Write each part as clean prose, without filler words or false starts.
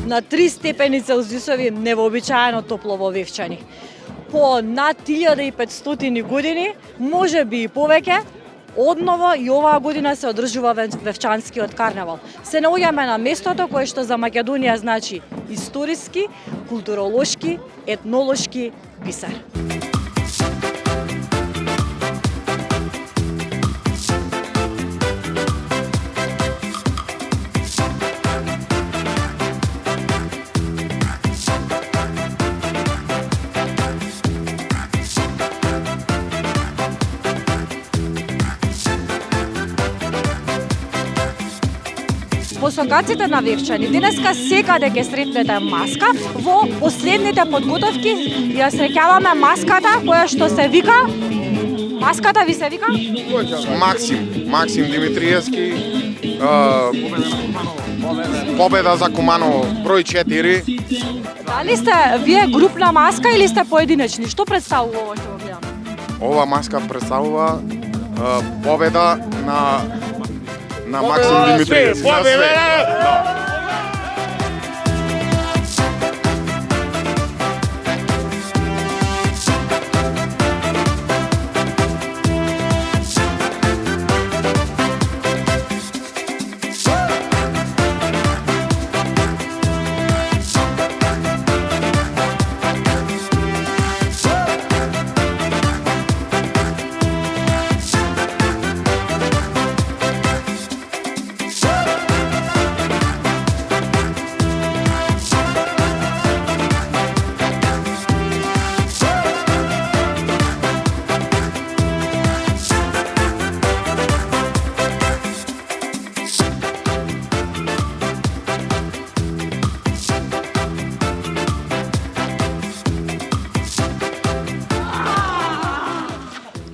на 3 степени Целзиусови невообичаено топло во Вевчани. По над 1500 години, може би и повеќе, одново и оваа година се одржува Вевчанскиот карневал. Се наоѓаме на местото кое што за Македонија значи историски, културолошки, етнолошки бисер. Во сокаците на Вевчани денеска секаде ќе сретнете маска. Во последните подготовки ја среќаваме маската која што се вика. Маската ви се вика? Максим Димитриевски. Победа за Куманово, број 4. Дали сте вие групна маска или сте поединечни? Што представува ова што го гледаме? Ова маска представува победа на Максим Димитриевски. На све.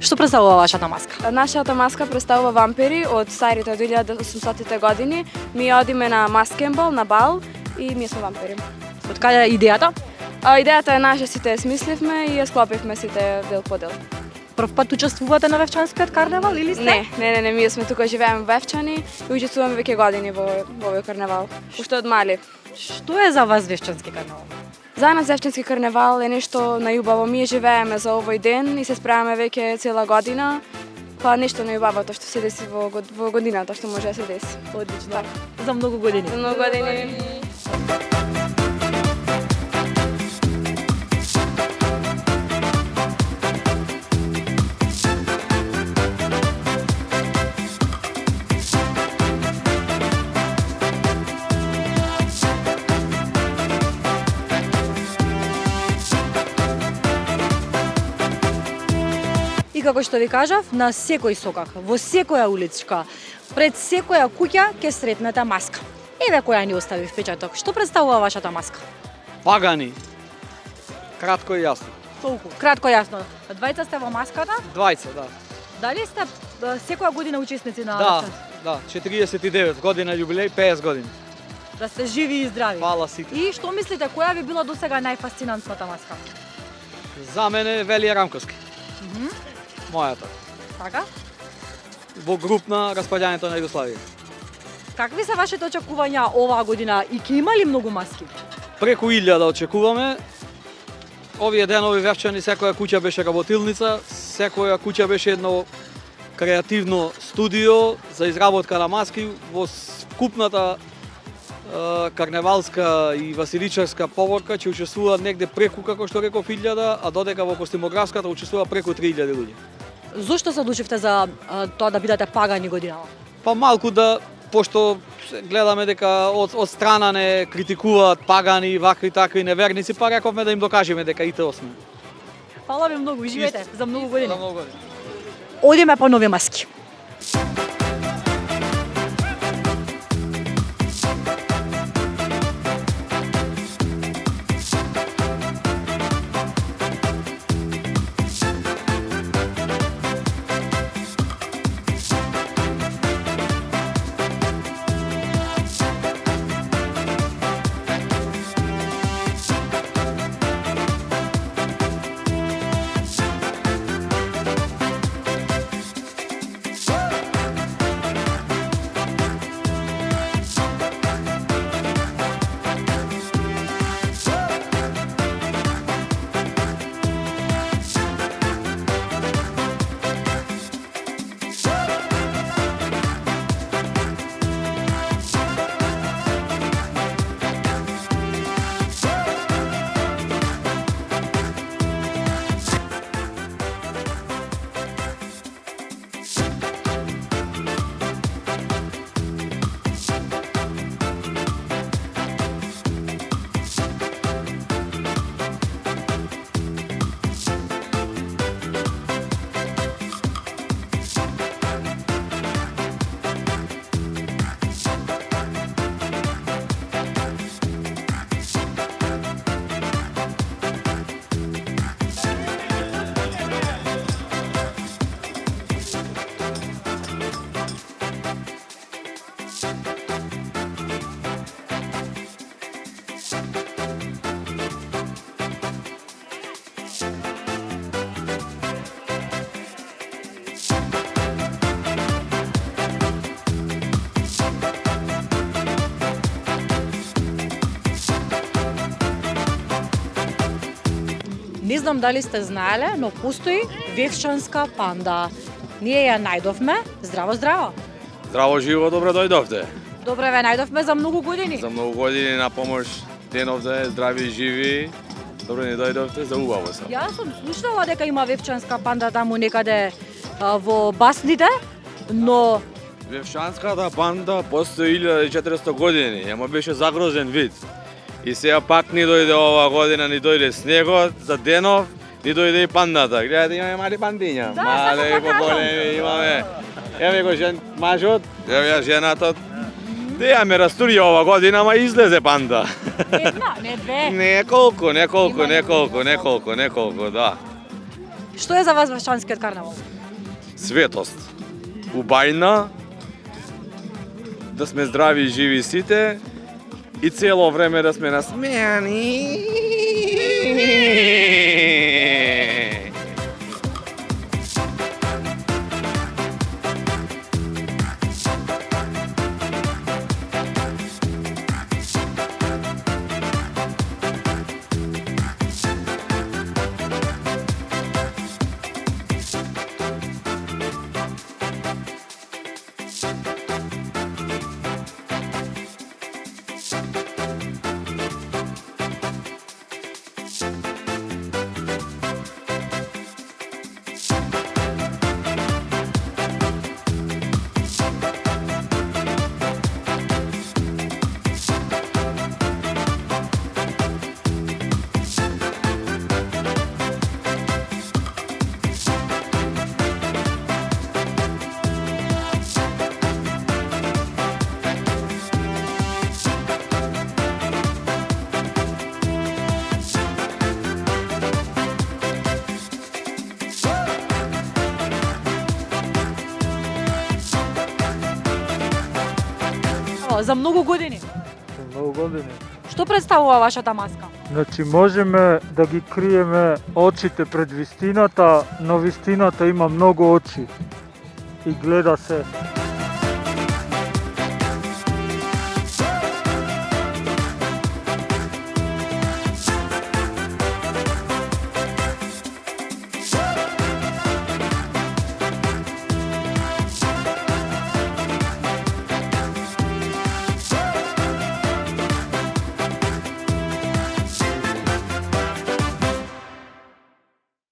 Што представува вашата маска? Нашата маска представува вампири од старите од 1800-тите години. Ми одиме на маскенбал, на бал и ние сме вампири. Од каде е идејата? Идејата е наша, сите ја смисливме и ја склопивме сите дел по дел. Прв пат учествувате на Вевчанскиот карневал или сте? Не, ние сме тука, живееме во Вевчани и учествуваме веќе години во овој карневал. Уште од мали. Што е за вас Вевчански карневал? За нас Вевчански карневал е нешто најубаво. Ние живееме за овој ден и се спремаме веќе цела година. Па нешто најубаво тоа што се деси во годината, што може да се деси. Одлично. За многу години. За многу години. И како што ви кажав, на секој сокак, во секоја уличка, пред секоја куќа ќе сретнете маска. Еве која ни остави впечаток. Што представува вашата маска? Пагани. Кратко и јасно. Толку, кратко и јасно. Двајца сте во маската? Двајца, да. Дали сте секоја година учесници на Да, 49 година јубилеј, 50 години. Да сте живи и здрави. Фала сите. И што мислите, која би била досега најфасцинантната маска? За мене Велија Рамковски. Мојата. Така? Во групна распаѓањето на Југославија. Какви се вашите очекувања оваа година и ќе има ли многу маски? Преку 1000 очекуваме. Овие денови Вевчани секоја куќа беше работилница, секоја куќа беше едно креативно студио за изработка на маски. Во скупната карневалска и василичарска поворка ќе учествуваат негде преку, како што реков, 1000, а додека во костимографската учествува преку 3000 луѓе. Зошто се одлучивте за тоа да бидете пагани годинава? Па малку пошто гледаме дека од страна не критикуваат пагани, вакви, такви неверници, па рековме да им докажеме дека и тоа сме. Фала ви многу, живеете за многу години. За многу години. Одиме по нови маски. знам дали сте знаеле, но постои вевчанска панда. Ние ја најдовме. Здраво, здраво. Здраво живо, добро дојдовте. Добре ве најдовме за многу години. За многу години на помош деновде, здрави и живи. Добро ни дојдовте, за убаво сам. Јас сум слушнала дека има вевчанска панда таму некаде во басните, но Вевчанската панда постои 1400 години, ама беше загрозен вид. И сега пак ни дојде ова година, ни дојде снегот за денов, ни дојде и пандата. Гледате, имаме мали пандиња. Да, Мале сакам и да поголеми имаме. Еве го мажот, еве ја женатот. Деја ме растури ова година, ама излезе панда. една, не две. Неколку, да. Што е за вас вевчанскиот карнавал? Светост. Убајна, да сме здрави и живи сите и цело време да сме насмејани. За многу години. Многу години. Што представува вашата маска? Значи можеме да ги криеме очите пред вистината, но вистината има многу очи и гледа се.